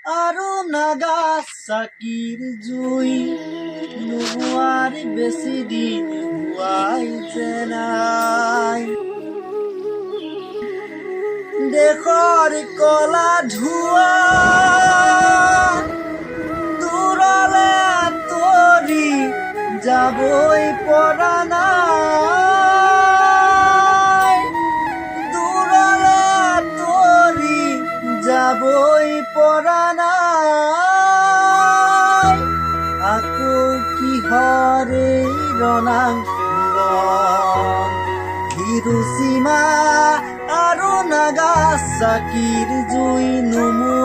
আৰু নাগাচাকিৰ জুই নোহোৱাৰ বেছি দিন হোৱাই যে নাই। দেশৰ কলা ধোঁৱা দূৰলে আঁতৰি যাবই পৰা নাই, দূৰলে আঁতৰি যাবই পৰা নাই। আকৌ কিহৰে ৰণাঙ্গন হিৰোশ্বিমা আৰু নাগাচাকিৰ জুই নুমু